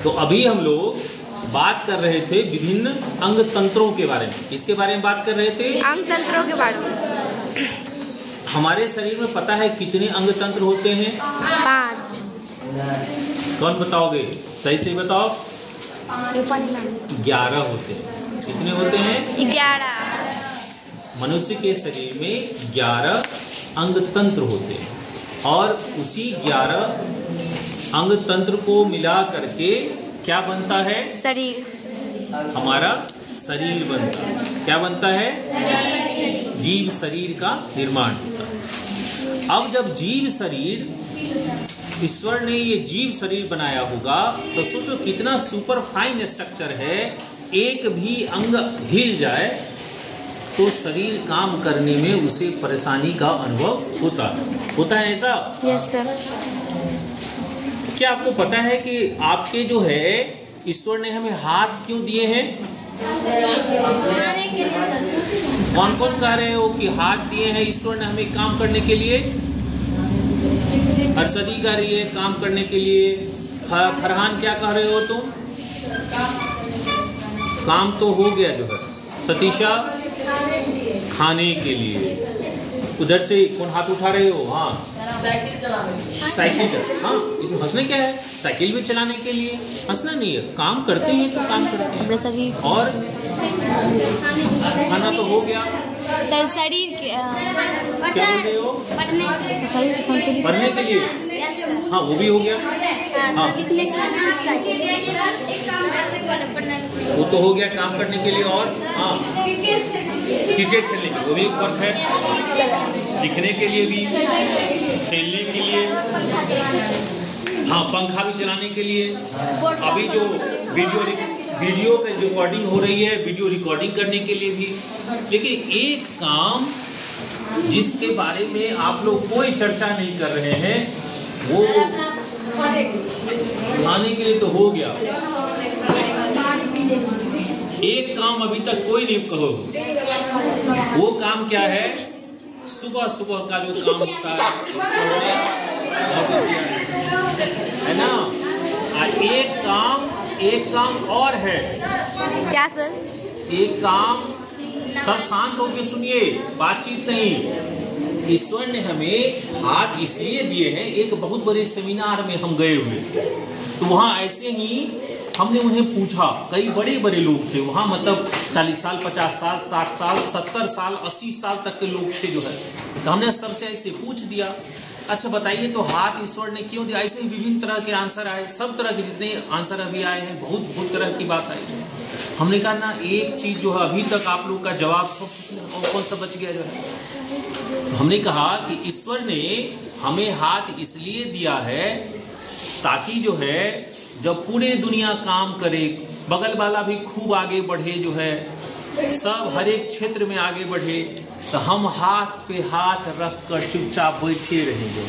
तो अभी हम लोग बात कर रहे थे विभिन्न अंग तंत्रों के बारे में। किसके बारे में बात कर रहे थे? अंग तंत्रों के बारे में। हमारे शरीर में पता है कितने अंग तंत्र होते हैं? 5। कौन बताओगे? सही से बताओ। 11 होते हैं। कितने होते हैं? 11। मनुष्य के शरीर में 11 अंग तंत्र होते हैं और उसी 11 अंग तंत्र को मिला करके क्या बनता है? शरीर। हमारा शरीर बनता है। क्या बनता है? जीव शरीर का निर्माण होता है। अब जब जीव शरीर, ईश्वर ने ये जीव शरीर बनाया होगा तो सोचो कितना सुपर फाइन स्ट्रक्चर है। एक भी अंग हिल जाए तो शरीर काम करने में उसे परेशानी का अनुभव होता है ऐसा? Yes sir. क्या आपको पता है कि आपके जो है ईश्वर ने हमें हाथ क्यों दिए हैं? कौन कौन कह रहे हो कि हाथ दिए हैं ईश्वर ने हमें काम करने के लिए? हर्षदी कह रही है काम करने के लिए। फरहान क्या कह रहे हो तुम? काम तो हो गया जो है। सतीशा खाने के लिए। उधर से कौन हाथ उठा रहे हो? हाँ साइकिल चलाने। साइकिल। हाँ इसमें हंसने क्या है? साइकिल भी चलाने के लिए हंसना नहीं है। काम करते हैं तो काम करते हैं। और खाना तो हो गया। सर शरीर के क्या बोल रहे हो? पढ़ने के लिए। हाँ वो भी हो गया। हाँ वो तो हो गया काम करने के लिए। और हाँ क्रिकेट खेलने के लिए वो भी एक वर्क है। लिखने के लिए भी, खेलने के लिए, हाँ पंखा भी चलाने के लिए। अभी जो वीडियो की रिकॉर्डिंग हो रही है, वीडियो रिकॉर्डिंग करने के लिए भी। लेकिन एक काम जिसके बारे में आप लोग कोई चर्चा नहीं कर रहे हैं वो खाने के लिए तो हो गया। एक काम अभी तक कोई नहीं कहो। वो काम क्या है? सुबह सुबह का जो काम होता है ना। एक काम और है। क्या सर? एक काम, सब शांत होके सुनिए, बातचीत नहीं। ईश्वर ने हमें हाथ इसलिए दिए हैं। एक बहुत बड़े सेमिनार में हम गए हुए तो वहाँ ऐसे ही हमने उन्हें पूछा। कई बड़े बड़े लोग थे वहाँ, मतलब 40 साल, 50 साल, 60 साल, 70 साल, 80 साल तक के लोग थे जो है। तो हमने सबसे ऐसे पूछ दिया, अच्छा बताइए तो हाथ ईश्वर ने क्यों दिया? ऐसे ही विभिन्न तरह के आंसर आए। सब तरह के जितने आंसर अभी आए हैं, बहुत तरह की बात आई है। हमने कहा ना एक चीज़ जो है अभी तक आप लोग का जवाब सब कौन सा बच गया जो है। तो हमने कहा कि ईश्वर ने हमें हाथ इसलिए दिया है ताकि जो है जब पूरे दुनिया काम करे, बगल वाला भी खूब आगे बढ़े जो है, सब हर एक क्षेत्र में आगे बढ़े, तो हम हाथ पे हाथ रख कर चुपचाप बैठे रहेंगे।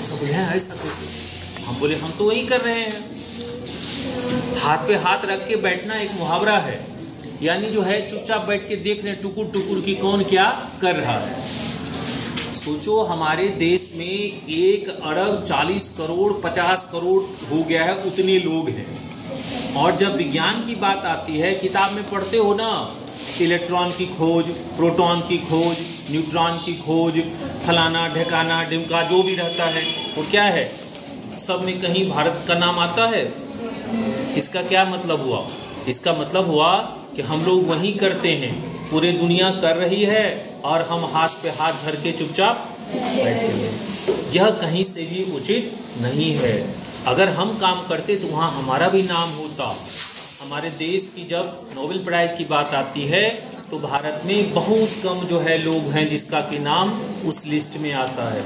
सब बोले हैं ऐसा कैसे? हम बोले हम तो वही कर रहे हैं। हाथ पे हाथ रख के बैठना एक मुहावरा है, यानी जो है चुपचाप बैठ के देख रहे टुकुर टुकुर की कौन क्या कर रहा है। सोचो हमारे देश में 1 अरब 40 करोड़ 50 करोड़ हो गया है, उतने लोग हैं। और जब विज्ञान की बात आती है, किताब में पढ़ते हो ना, इलेक्ट्रॉन की खोज, प्रोटॉन की खोज, न्यूट्रॉन की खोज, फलाना ढेकाना ढिमका जो भी रहता है वो क्या है, सब में कहीं भारत का नाम आता है। इसका क्या मतलब हुआ? इसका मतलब हुआ कि हम लोग वही करते हैं, पूरे दुनिया कर रही है और हम हाथ पे हाथ धर के चुपचाप बैठे हैं। यह कहीं से भी उचित नहीं है। अगर हम काम करते तो वहाँ हमारा भी नाम होता। हमारे देश की जब नोबेल प्राइज़ की बात आती है तो भारत में बहुत कम जो है लोग हैं जिसका कि नाम उस लिस्ट में आता है।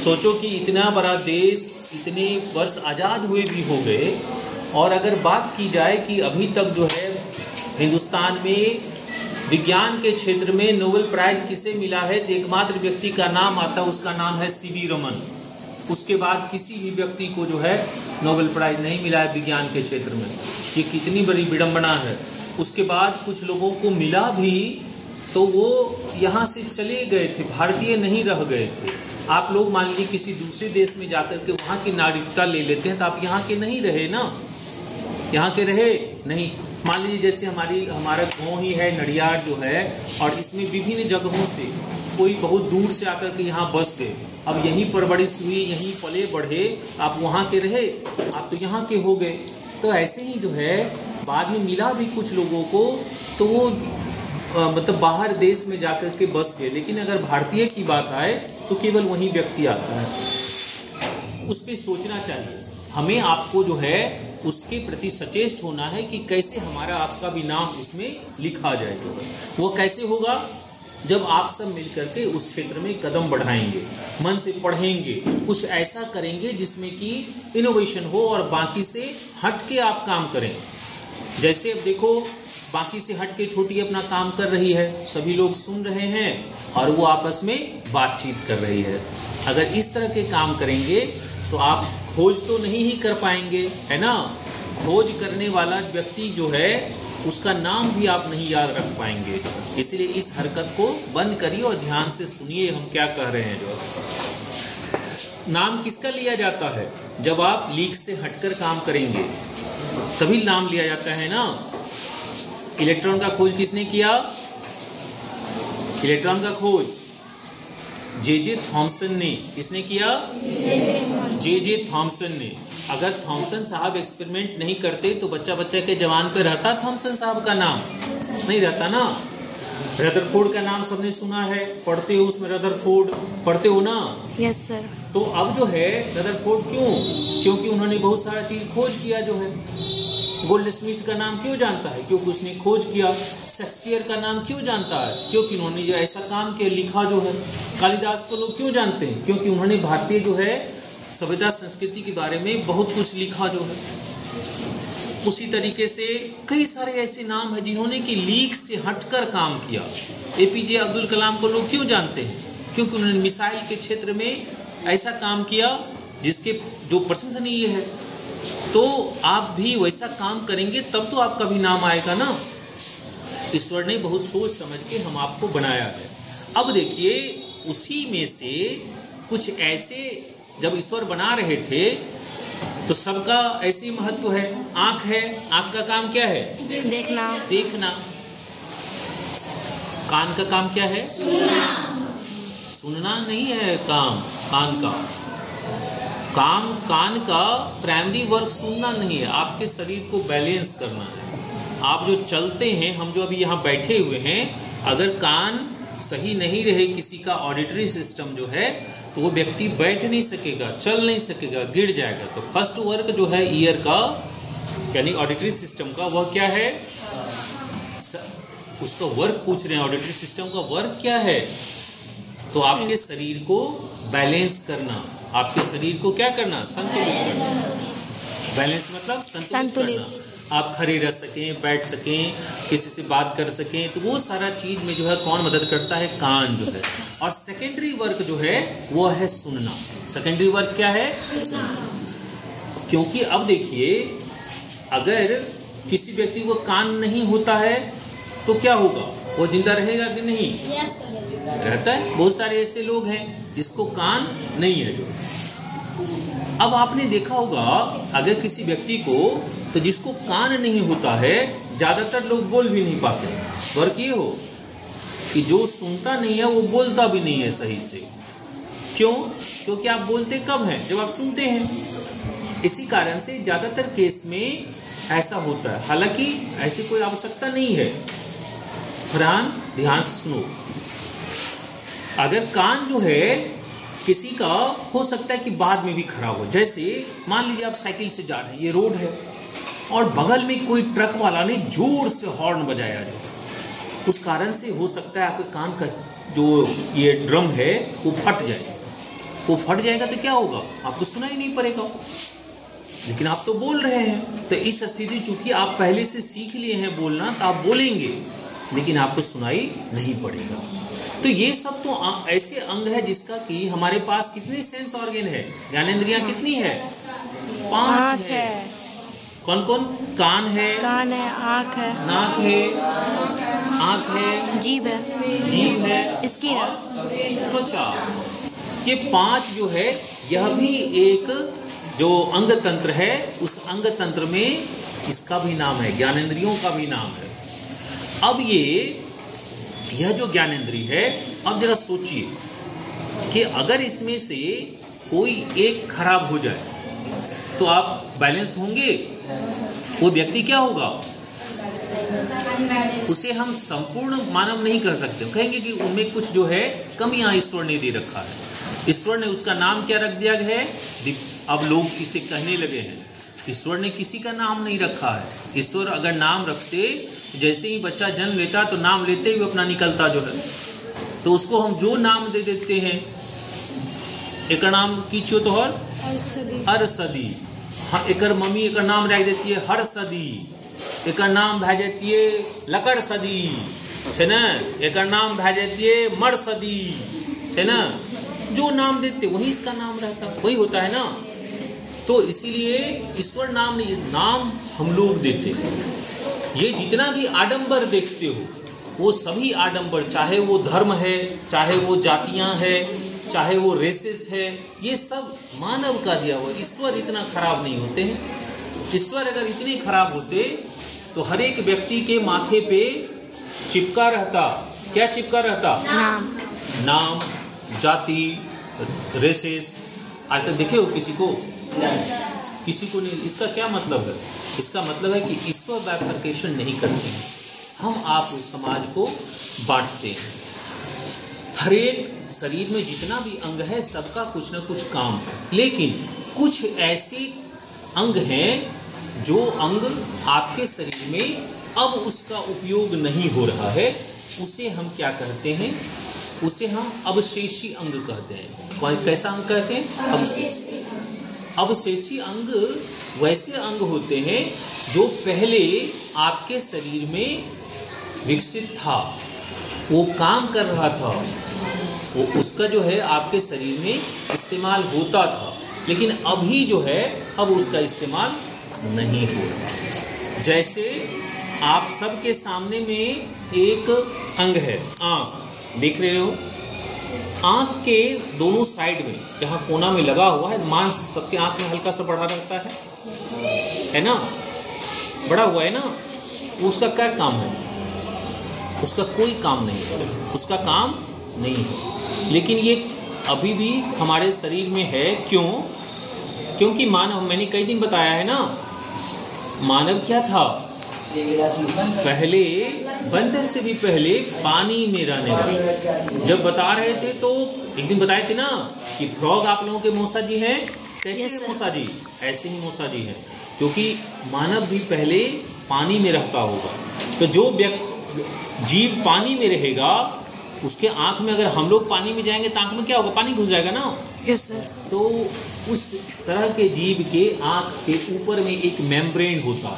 सोचो कि इतना बड़ा देश, इतने वर्ष आज़ाद हुए भी हो गए, और अगर बात की जाए कि अभी तक जो है हिंदुस्तान में विज्ञान के क्षेत्र में नोबेल प्राइज़ किसे मिला है, तो एकमात्र व्यक्ति का नाम आता है, उसका नाम है सीवी रमन। उसके बाद किसी भी व्यक्ति को जो है नोबेल प्राइज़ नहीं मिला है विज्ञान के क्षेत्र में। ये कितनी बड़ी विडंबना है। उसके बाद कुछ लोगों को मिला भी तो वो यहाँ से चले गए थे, भारतीय नहीं रह गए थे। आप लोग मान लीजिए किसी दूसरे देश में जाकर के वहाँ की नागरिकता ले लेते हैं तो आप यहाँ के नहीं रहे ना, यहाँ के रहे नहीं। मान लीजिए जैसे हमारा गांव ही है नडियाड जो है, और इसमें विभिन्न जगहों से कोई बहुत दूर से आकर के यहाँ बस गए, अब यहीं परवरिश हुई, यहीं पले बढ़े, आप वहाँ के रहे, आप तो यहाँ के हो गए। तो ऐसे ही जो है बाद में मिला भी कुछ लोगों को, तो वो मतलब बाहर देश में जाकर के बस गए, लेकिन अगर भारतीय की बात आए तो केवल वही व्यक्ति आता है। उस पर सोचना चाहिए, हमें आपको जो है उसके प्रति सचेष्ट होना है कि कैसे हमारा आपका भी नाम उसमें लिखा जाएगा। वो कैसे होगा? जब आप सब मिलकर के उस क्षेत्र में कदम बढ़ाएंगे, मन से पढ़ेंगे, कुछ ऐसा करेंगे जिसमें कि इनोवेशन हो और बाकी से हट के आप काम करें। जैसे अब देखो, बाकी से हट के छोटी अपना काम कर रही है, सभी लोग सुन रहे हैं और वो आपस में बातचीत कर रही है। अगर इस तरह के काम करेंगे तो आप खोज तो नहीं ही कर पाएंगे, है ना। खोज करने वाला व्यक्ति जो है उसका नाम भी आप नहीं याद रख पाएंगे। इसलिए इस हरकत को बंद करिए और ध्यान से सुनिए हम क्या कह रहे हैं। जो नाम किसका लिया जाता है? जब आप लीक से हटकर काम करेंगे तभी नाम लिया जाता है ना। इलेक्ट्रॉन का खोज किसने किया? इलेक्ट्रॉन का खोज जे थॉमसन ने। किसने किया? जे थॉमसन ने। अगर थॉमसन साहब एक्सपेरिमेंट नहीं करते तो बच्चा के जवान पे रहता थॉमसन साहब का नाम? नहीं रहता ना। रदरफोर्ड का नाम सबने सुना है, पढ़ते हो उसमें रदरफोर्ड पढ़ते हो ना? Yes sir. तो अब जो है रदरफोर्ड क्यों? क्योंकि उन्होंने बहुत सारा चीज खोज किया जो है। गोल्ड स्मिथ का नाम क्यों जानता है? क्योंकि उसने खोज किया। शेक्सपियर का नाम क्यों जानता है? क्योंकि उन्होंने जो ऐसा काम किया, लिखा जो है। कालिदास को लोग क्यों जानते हैं? क्योंकि उन्होंने भारतीय जो है सभ्यता संस्कृति के बारे में बहुत कुछ लिखा जो है। उसी तरीके से कई सारे ऐसे नाम हैं जिन्होंने कि लीक से हटकर काम किया। एपीजे अब्दुल कलाम को लोग क्यों जानते हैं? क्योंकि उन्होंने मिसाइल के क्षेत्र में ऐसा काम किया जिसके जो प्रशंसनीय है। तो आप भी वैसा काम करेंगे तब तो आपका भी नाम आएगा ना। ईश्वर ने बहुत सोच समझ के हम आपको बनाया है। अब देखिए, उसी में से कुछ ऐसे जब ईश्वर बना रहे थे तो सबका ऐसे ही महत्व है। आंख है, आंख का काम क्या है? देखना। कान का काम क्या है? सुनना नहीं है काम कान का। कान का प्राइमरी वर्क सुनना नहीं है, आपके शरीर को बैलेंस करना है। आप जो चलते हैं, हम जो अभी यहाँ बैठे हुए हैं, अगर कान सही नहीं रहे किसी का ऑडिटरी सिस्टम जो है, तो वो व्यक्ति बैठ नहीं सकेगा, चल नहीं सकेगा, गिर जाएगा। तो फर्स्ट वर्क जो है ईयर का यानी ऑडिटरी सिस्टम का, वह क्या है? उसका वर्क पूछ रहे हैं, ऑडिटरी सिस्टम का वर्क क्या है? तो आपके शरीर को बैलेंस करना, आपके शरीर को क्या करना? संतुलित करना। बैलेंस मतलब संतुलित करना। आप खड़े रह सकें, बैठ सकें, किसी से बात कर सकें, तो वो सारा चीज में जो है कौन मदद करता है? कान जो है। और सेकेंडरी वर्क जो है वो है सुनना। सेकेंडरी वर्क क्या है? क्योंकि अब देखिए, अगर किसी व्यक्ति को कान नहीं होता है तो क्या होगा? वो जिंदा रहेगा कि नहीं? रहता है। बहुत सारे ऐसे लोग हैं जिसको कान नहीं है। जो अब आपने देखा होगा, अगर किसी व्यक्ति को, तो जिसको कान नहीं होता है, ज्यादातर लोग बोल भी नहीं पाते। वर्क ये हो कि जो सुनता नहीं है वो बोलता भी नहीं है सही से। क्यों? क्योंकि आप बोलते कब हैं? जब आप सुनते हैं। इसी कारण से ज्यादातर केस में ऐसा होता है। हालांकि ऐसी कोई आवश्यकता नहीं है। फरहान, ध्यान से सुनो। अगर कान जो है किसी का हो सकता है कि बाद में भी खराब हो। जैसे मान लीजिए आप साइकिल से जा रहे हैं, ये रोड है, और बगल में कोई ट्रक वाला ने जोर से हॉर्न बजाया, जो उस कारण से हो सकता है आपके कान का जो ये ड्रम है वो फट जाए। वो फट जाएगा तो क्या होगा? आपको सुना ही नहीं पड़ेगा, लेकिन आप तो बोल रहे हैं। तो इस स्थिति चूंकि आप पहले से सीख लिए हैं बोलना, तो आप बोलेंगे, लेकिन आपको सुनाई नहीं पड़ेगा। तो ये सब तो ऐसे अंग है जिसका कि हमारे पास कितने सेंस ऑर्गन है? ज्ञानेंद्रियां कितनी है? 5 है। कौन कौन? कान है, आँख है, नाक है, आँख है, जीभ है, स्किन और त्वचा। ये 5 जो है यह भी एक जो अंग तंत्र है, उस अंग तंत्र में इसका भी नाम है, ज्ञानेंद्रियों का भी नाम है। अब यह जो ज्ञानेंद्रिय है, अब जरा सोचिए कि अगर इसमें से कोई एक खराब हो जाए तो आप बैलेंस होंगे? वो व्यक्ति क्या होगा? उसे हम संपूर्ण मानव नहीं कर सकते, कहेंगे कि उनमें कुछ जो है कमियां ईश्वर ने दे रखा है। ईश्वर ने उसका नाम क्या रख दिया है? अब लोग इसे कहने लगे हैं, ईश्वर ने किसी का नाम नहीं रखा है। ईश्वर अगर नाम रखते, जैसे ही बच्चा जन्म लेता तो नाम लेते ही अपना निकलता जो है, तो उसको हम जो नाम दे देते हैं, एक नाम कीचो तो हर सदी, हाँ एक मम्मी एक नाम रख देती है हर सदी, एक नाम भे देती है लकड़ सदी है ना, एक नाम भे देती है मर सदी है ना, जो नाम देते वही इसका नाम रहता, वही होता है ना। तो इसीलिए ईश्वर नाम नहीं, नाम हम लोग देते हैं। ये जितना भी आडंबर देखते हो वो सभी आडंबर, चाहे वो धर्म है, चाहे वो जातियां है, चाहे वो रेसेस है, ये सब मानव का दिया हुआ। ईश्वर इतना खराब नहीं होते हैं। ईश्वर अगर इतने खराब होते तो हर एक व्यक्ति के माथे पे चिपका रहता, क्या चिपका रहता? नाम, जाति, रेसेस। आज तक देखे हो किसी को? किसी को नहीं। इसका क्या मतलब है? इसका मतलब है कि ईश्वर बाइफरकेशन नहीं करते हैं, हम आप उस समाज को बांटते हैं। हर एक शरीर में जितना भी अंग है सबका कुछ ना कुछ काम है, लेकिन कुछ ऐसे अंग हैं जो अंग आपके शरीर में अब उसका उपयोग नहीं हो रहा है, उसे हम क्या कहते हैं? उसे हम अवशेषी अंग कहते हैं। कैसा अंग कहते हैं? अवशेषी अंग वैसे अंग होते हैं जो पहले आपके शरीर में विकसित था, वो काम कर रहा था, वो उसका जो है आपके शरीर में इस्तेमाल होता था, लेकिन अभी जो है अब उसका इस्तेमाल नहीं हो रहा। जैसे आप सबके सामने में एक अंग है, आँख, देख रहे हो? आँख के दोनों साइड में जहाँ कोना में लगा हुआ है मांस, सबके आँख में हल्का सा बढ़ा रहता है ना, बड़ा हुआ है ना, उसका क्या काम है? उसका कोई काम नहीं है, उसका काम नहीं है, लेकिन ये अभी भी हमारे शरीर में है। क्यों? क्योंकि मानव, मैंने कई दिन बताया है ना, मानव क्या था? पहले बंदर से भी पहले पानी में रहने वाला। जब बता रहे थे तो एक दिन बताए थे ना कि फ्रॉग आप लोगों के मौसा जी हैं, कैसे हैं मौसा जी? ऐसे ही मौसा जी हैं, क्योंकि मानव भी पहले पानी में रहता होगा। तो जो जीव पानी में रहेगा उसके आंख में, अगर हम लोग पानी में जाएंगे तो आंख में क्या होगा? पानी घुस जाएगा ना। Yes sir. तो उस तरह के जीव के आंख के ऊपर में एक मेम्ब्रेन होता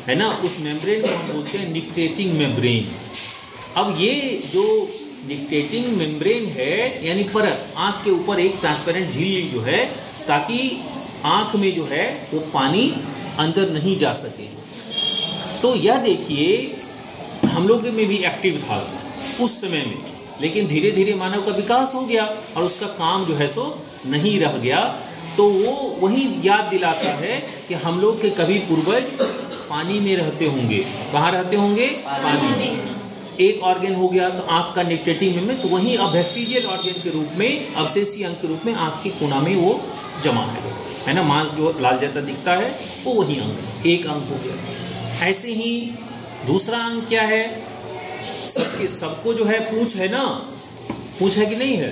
है ना, उस मेम्ब्रेन को हम बोलते हैं निक्टेटिंग मेम्ब्रेन। अब ये जो निक्टेटिंग मेम्ब्रेन है, यानी परत, आंख के ऊपर एक ट्रांसपेरेंट झिल्ली जो है, ताकि आंख में जो है वो पानी अंदर नहीं जा सके। तो यह देखिए हम लोग में भी एक्टिव था उस समय में, लेकिन धीरे धीरे मानव का विकास हो गया और उसका काम जो है सो नहीं रह गया। तो वो वही याद दिलाता है कि हम लोग के कभी पूर्वज पानी में रहते होंगे। कहाँ रहते होंगे? पानी में। एक ऑर्गन हो गया तो आँख का निक्टेटिंग में, तो वही अब वेस्टिजियल ऑर्गन के रूप में, अवशेषी अंग के रूप में आँख की कोना में वो जमा है ना। मांस जो लाल जैसा दिखता है वो वही अंग है, एक अंग हो गया। ऐसे ही दूसरा अंग क्या है? सबको जो है पूंछ है ना, पूंछ है कि नहीं है?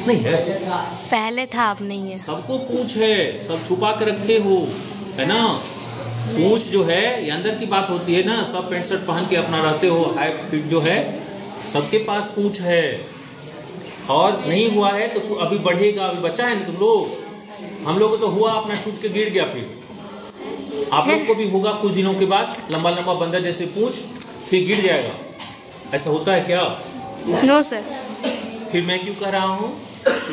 नहीं है, पहले था अब नहीं है। सबको पूंछ है, सब छुपा के रखे हो है ना। पूंछ जो है ये अंदर की बात होती है ना, सब पैंट शर्ट पहन के अपना रहते हो, हाइट फिट जो है, सबके पास पूंछ है। और नहीं हुआ है तो अभी बढ़ेगा, अभी बच्चा है ना तुम लोग, हम लोग को तो हुआ अपना टूट के गिर गया, फिर आप लोग को भी होगा कुछ दिनों के बाद, लंबा लंबा बंदर जैसे पूंछ, फिर गिर जाएगा। ऐसा होता है क्या? No sir. फिर मैं क्यों कह रहा हूँ?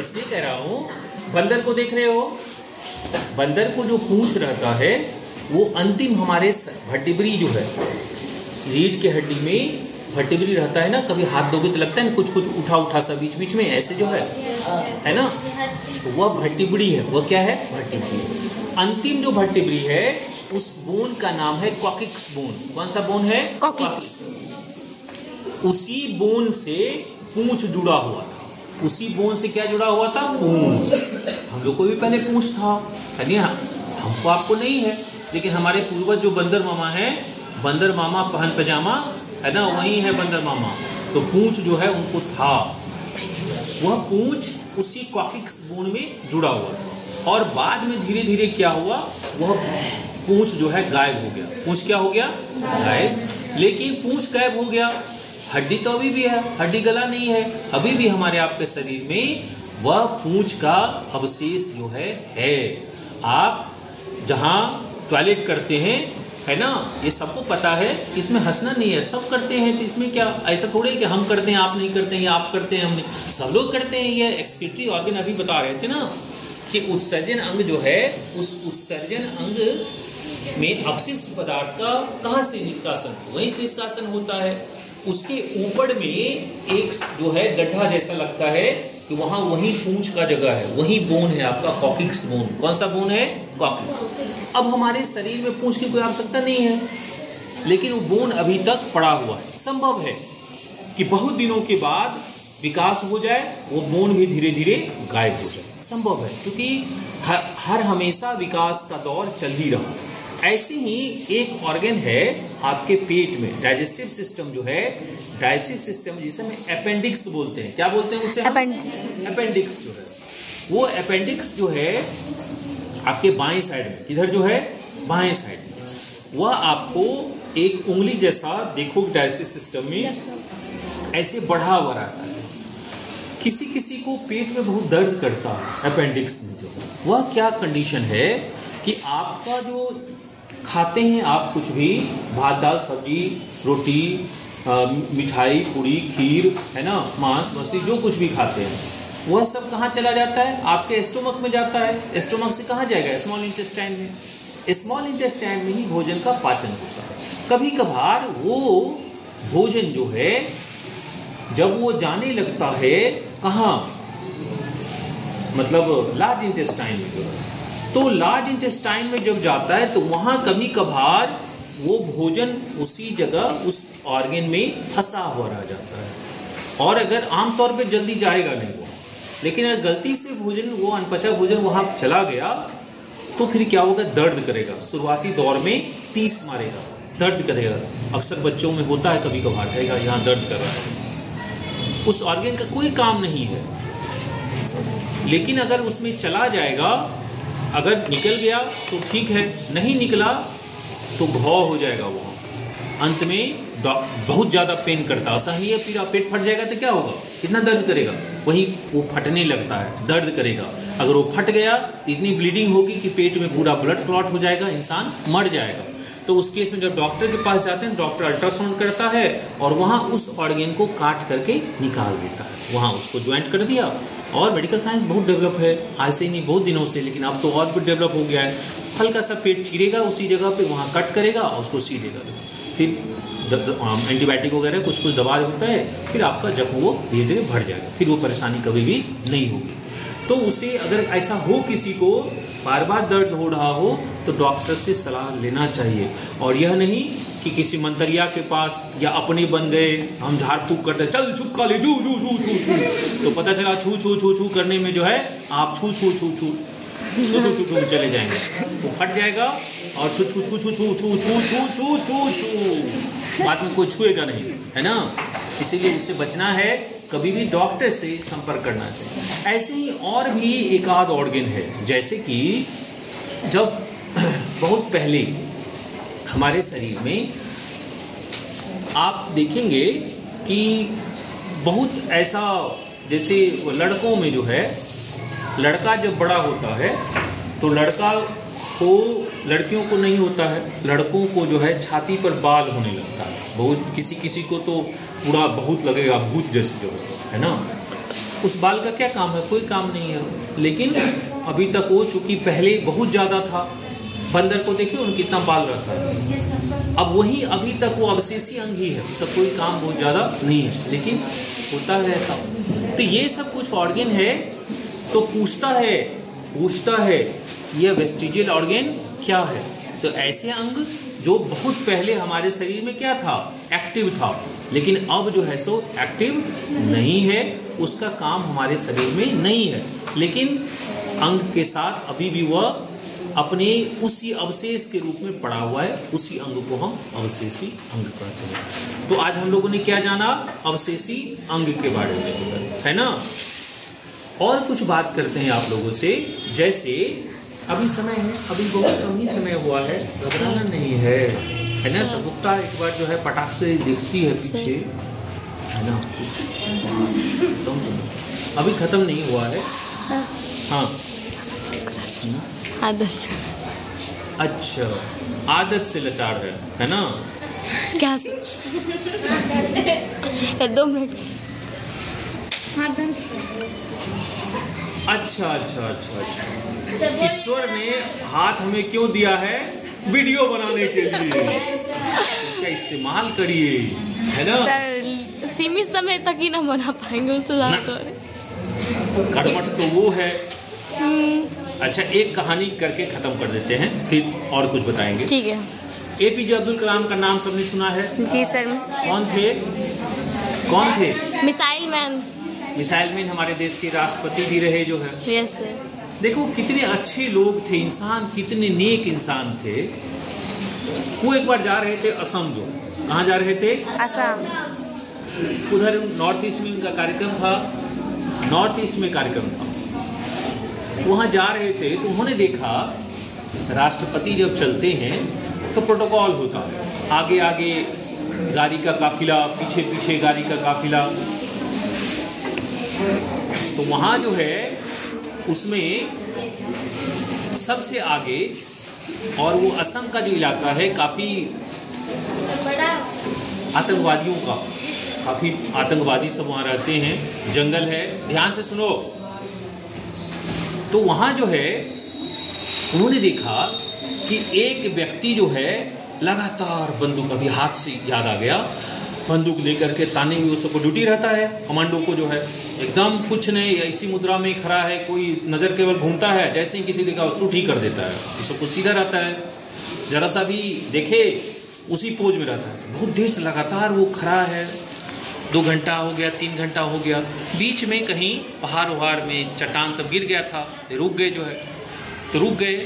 इसलिए कह रहा हूँ, बंदर को देख रहे हो, बंदर को जो पूंछ रहता है वो अंतिम हमारे वर्टिब्री जो है, रीढ़ के हड्डी में वर्टिब्री रहता है ना, कभी हाथ दोगे तो लगता है ना कुछ कुछ उठा उठा सा बीच बीच में ऐसे जो है ना, तो वह वर्टिब्री है। वह क्या है? वर्टिब्री। अंतिम जो वर्टिब्री है उस बोन का नाम है कॉकिक्स बोन। कौन सा बोन है? कॉकिक्स। उसी बोन से पूंछ जुड़ा हुआ था। उसी बोन से क्या जुड़ा हुआ था? पूंछ। हम लोग को भी पहले पूंछ था, हमको आपको नहीं है, लेकिन हमारे पूर्वज जो बंदर मामा है, बंदर मामा पहन पजामा है ना, वही है बंदर मामा। तो पूंछ जो है उनको था, वह पूंछ उसी कॉकिक्स बोन में जुड़ा हुआ था। और बाद में धीरे धीरे क्या हुआ, वह पूंछ जो है गायब हो गया। पूंछ क्या हो गया? गायब। लेकिन पूंछ गायब हो गया, हड्डी तो अभी भी है, हड्डी गला नहीं है। अभी भी हमारे आपके शरीर में वह पूंछ का अवशेष जो है। आप जहाँ टॉयलेट करते हैं, है ना, ये सबको पता है, इसमें हंसना नहीं है, सब करते हैं। तो इसमें क्या, ऐसा थोड़े कि हम करते हैं आप नहीं करते हैं, या आप करते हैं हम नहीं, सब लोग करते हैं। ये एक्सक्रीटरी ऑर्गन अभी बता रहे थे ना कि उत्सर्जन अंग जो है, उस उत्सर्जन अंग में अपशिष्ट पदार्थ का कहाँ से निष्कासन? वहीं से निष्कासन होता है। उसके ऊपर में एक जो है गड्ढा जैसा लगता है कि वहाँ वही पूंछ का जगह है, वही बोन है आपका कॉकिक्स बोन। कौन सा बोन है? कॉकिक्स। अब हमारे शरीर में पूंछ की कोई आवश्यकता नहीं है, लेकिन वो बोन अभी तक पड़ा हुआ है। संभव है कि बहुत दिनों के बाद विकास हो जाए, वो बोन भी धीरे धीरे गायब हो जाए। संभव है, क्योंकि हर हमेशा विकास का दौर चल ही रहा। ऐसे ही एक ऑर्गन है आपके पेट में, डाइजेस्टिव सिस्टम जो है, डाइजेस्टिव सिस्टम जिसे हम अपेंडिक्स बोलते हैं। क्या बोलते हैं उसे? अपेंडिक्स जो है, वो अपेंडिक्स जो है आपके बाएं साइड में, इधर जो है बाएं साइड में, वह आपको एक उंगली जैसा देखो डाइजेस्टिव सिस्टम में ऐसे बढ़ा हुआ रहता है। किसी किसी को पेट में बहुत दर्द करता है अपेंडिक्स में। जो वह क्या कंडीशन है कि आपका जो खाते हैं आप कुछ भी, भात दाल सब्जी रोटी मिठाई पूड़ी खीर, है ना, मांस मछली, जो कुछ भी खाते हैं, वह सब कहाँ चला जाता है? आपके स्टोमक में जाता है। स्टोमक से कहाँ जाएगा? स्मॉल इंटेस्टाइन में। स्मॉल इंटेस्टाइन में ही भोजन का पाचन होता है। कभी कभार वो भोजन जो है जब वो जाने लगता है कहाँ, मतलब लार्ज इंटेस्टाइन में, तो लार्ज इंटेस्टाइन में जब जाता है तो वहाँ कभी कभार वो भोजन उसी जगह उस ऑर्गन में फंसा हुआ रह जाता है। और अगर आमतौर पे जल्दी जाएगा नहीं वो, लेकिन अगर गलती से भोजन, वो अनपचा भोजन वहाँ चला गया, तो फिर क्या होगा? दर्द करेगा। शुरुआती दौर में तीस मारेगा, दर्द करेगा। अक्सर बच्चों में होता है, कभी कभार कहेगा यहाँ दर्द कर रहा है। उस ऑर्गन का कोई काम नहीं है, लेकिन अगर उसमें चला जाएगा, अगर निकल गया तो ठीक है, नहीं निकला तो घाव हो जाएगा वो। अंत में बहुत ज़्यादा पेन करता है, असहनीय है, फिर पेट फट जाएगा तो क्या होगा? कितना दर्द करेगा? वही वो फटने लगता है, दर्द करेगा। अगर वो फट गया तो इतनी ब्लीडिंग होगी कि पेट में पूरा ब्लड क्लॉट हो जाएगा, इंसान मर जाएगा। तो उस केस में जब डॉक्टर के पास जाते हैं, डॉक्टर अल्ट्रासाउंड करता है और वहाँ उस ऑर्गन को काट करके निकाल देता है। वहाँ उसको ज्वाइंट कर दिया। और मेडिकल साइंस बहुत डेवलप है, आज से ही नहीं, बहुत दिनों से, लेकिन अब तो और भी डेवलप हो गया है। हल्का सा पेट चीरेगा उसी जगह पे, वहाँ कट करेगा और उसको सी देगा, फिर एंटीबायोटिक वगैरह कुछ कुछ दवा होता है, फिर आपका जख्म वो धीरे धीरे भर जाएगा, फिर वो परेशानी कभी भी नहीं होगी। तो उसे अगर ऐसा हो, किसी को बार बार दर्द हो रहा हो, तो डॉक्टर से सलाह लेना चाहिए। और यह नहीं कि किसी मंतरिया के पास या अपने बन गए, हम झाड़ फूक करते चल छुप खा ले छू छू छू छू छू, तो पता चला छू छू छू छू करने में जो है आप छू छू छू छू छू छू छू छू चले जाएंगे, वो फट जाएगा और छू छू छू छू छू छू छू छू छू छू छू, बाद में कोई छुएगा नहीं, है ना। इसीलिए उससे बचना है, कभी भी डॉक्टर से संपर्क करना चाहिए। ऐसे ही और भी एक आध ऑर्गन है, जैसे कि जब बहुत पहले हमारे शरीर में आप देखेंगे कि बहुत ऐसा, जैसे लड़कों में जो है, लड़का जब बड़ा होता है तो लड़का को, लड़कियों को नहीं होता है, लड़कों को जो है छाती पर बाल होने लगता है बहुत, किसी किसी को तो पूरा बहुत लगेगा, भूत जैसे जो है ना। उस बाल का क्या काम है? कोई काम नहीं है। लेकिन अभी तक वो, चूंकि पहले बहुत ज़्यादा था, बंदर को देखिए उन कितना बाल रहता है। अब वही अभी तक वो अवशेषी अंग ही है, उसका कोई काम बहुत ज़्यादा नहीं है, लेकिन होता है ऐसा। तो ये सब कुछ ऑर्गेन है। तो पूछता है यह वेस्टिजियल ऑर्गेन क्या है। तो ऐसे अंग जो बहुत पहले हमारे शरीर में क्या था, एक्टिव था, लेकिन अब जो है सो एक्टिव नहीं है, उसका काम हमारे शरीर में नहीं है, लेकिन अंग के साथ अभी भी वह अपने उसी अवशेष के रूप में पड़ा हुआ है। उसी अंग को हम अवशेषी अंग कहते हैं। तो आज हम लोगों ने क्या जाना, अवशेषी अंग के बारे में, है ना। और कुछ बात करते हैं आप लोगों से। जैसे अभी समय है, अभी बहुत कम ही समय हुआ है, घबराना नहीं है ना। सबुकता एक बार जो है पटाख से देखती है पीछे, है ना, अभी खत्म नहीं हुआ है। हाँ, आदत। अच्छा, आदत से लाचार है ना। क्या से 2 मिनट। अच्छा। ईश्वर ने हाथ हमें क्यों दिया है, वीडियो बनाने के लिए, इसका इस्तेमाल करिए, है ना। सर सीमित समय तक ही ना बना पाएंगे, उससे ज़्यादा गड़बड़ तो वो है। अच्छा, एक कहानी करके खत्म कर देते हैं, फिर और कुछ बताएंगे। ठीक है। APJ अब्दुल कलाम का नाम सबने सुना है? जी सर। कौन थे? मिसाइल मैन हमारे देश के राष्ट्रपति भी रहे जो है। Yes sir. देखो कितने अच्छे लोग थे, इंसान कितने नेक इंसान थे। वो एक बार जा रहे थे असम, जो कहाँ जा रहे थे, असम। उधर नॉर्थ ईस्ट में उनका कार्यक्रम था, वहाँ जा रहे थे। तो उन्होंने देखा राष्ट्रपति जब चलते हैं तो प्रोटोकॉल होता, आगे आगे गाड़ी का काफिला, पीछे पीछे गाड़ी का काफिला। तो वहाँ जो है उसमें सबसे आगे, और वो असम का जो इलाका है काफ़ी आतंकवादियों का, काफ़ी आतंकवादी सब वहाँ रहते हैं, जंगल है। ध्यान से सुनो। तो वहाँ जो है उन्होंने देखा कि एक व्यक्ति जो है लगातार बंदूक, अभी हाथ से याद आ गया, बंदूक लेकर के ताने हुए, उसको ड्यूटी रहता है कमांडो को, जो है एकदम कुछ नहीं, ऐसी मुद्रा में खड़ा है, कोई नज़र केवल घूमता है, जैसे ही किसी देखा शूट ही कर देता है, उसको सीधा रहता है, जरा सा भी देखे उसी पोज में रहता है। बहुत देर से लगातार वो खड़ा है, 2 घंटा हो गया, 3 घंटा हो गया। बीच में कहीं पहाड़ वहाड़ में चट्टान सब गिर गया था, रुक गए जो है। तो रुक गए,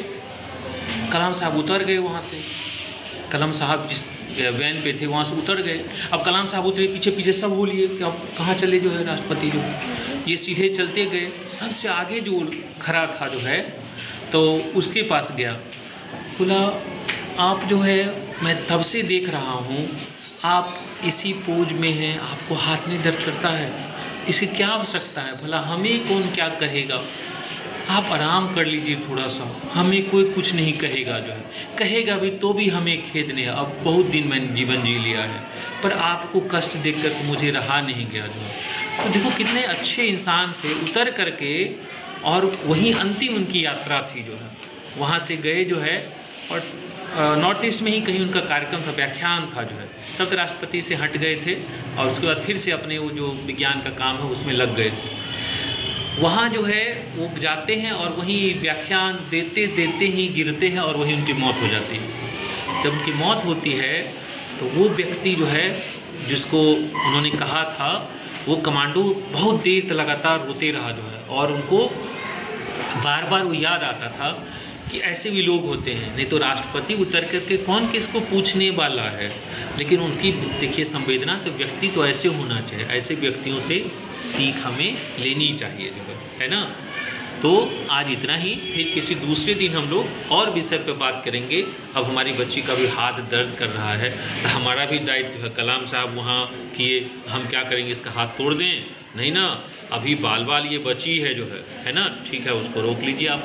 कलाम साहब उतर गए वहाँ से, कलाम साहब जिस वैन पे थे वहाँ से उतर गए। अब कलाम साहब उतरे, पीछे पीछे सब हो लिए कि अब कहाँ चले जो है राष्ट्रपति जो। ये सीधे चलते गए, सबसे आगे जो खड़ा था जो है, तो उसके पास गया, बोला आप जो है, मैं तब से देख रहा हूँ आप इसी पोज में हैं, आपको हाथ में दर्द करता है, इसे क्या आवश्यकता है, भला हमें कौन क्या कहेगा, आप आराम कर लीजिए थोड़ा सा, हमें कोई कुछ नहीं कहेगा जो है, कहेगा भी तो भी हमें खेद नहीं है, अब बहुत दिन मैंने जीवन जी लिया है, पर आपको कष्ट देखकर मुझे रहा नहीं गया जो है। तो देखो कितने अच्छे इंसान थे, उतर करके, और वहीं अंतिम उनकी यात्रा थी जो है, वहाँ से गए जो है, और नॉर्थ ईस्ट में ही कहीं उनका कार्यक्रम था, व्याख्यान था जो है, तब राष्ट्रपति से हट गए थे, और उसके बाद फिर से अपने वो जो विज्ञान का काम है उसमें लग गए थे। वहाँ जो है वो जाते हैं और वहीं व्याख्यान देते देते ही गिरते हैं और वहीं उनकी मौत हो जाती है। जब उनकी मौत होती है तो वो व्यक्ति जो है जिसको उन्होंने कहा था, वो कमांडो बहुत देर तक लगातार रोते रहा जो है, और उनको बार बार वो याद आता था कि ऐसे भी लोग होते हैं, नहीं तो राष्ट्रपति उतर करके कौन किसको पूछने वाला है, लेकिन उनकी देखिए संवेदना, तो व्यक्ति तो ऐसे होना चाहिए, ऐसे व्यक्तियों से सीख हमें लेनी चाहिए जो है ना। तो आज इतना ही, फिर किसी दूसरे दिन हम लोग और विषय पे बात करेंगे। अब हमारी बच्ची का भी हाथ दर्द कर रहा है, तो हमारा भी दायित्व है, कलाम साहब वहाँ किए, हम क्या करेंगे, इसका हाथ तोड़ दें, नहीं ना, अभी बाल बाल ये बची है जो है ना। ठीक है, उसको रोक लीजिए आप।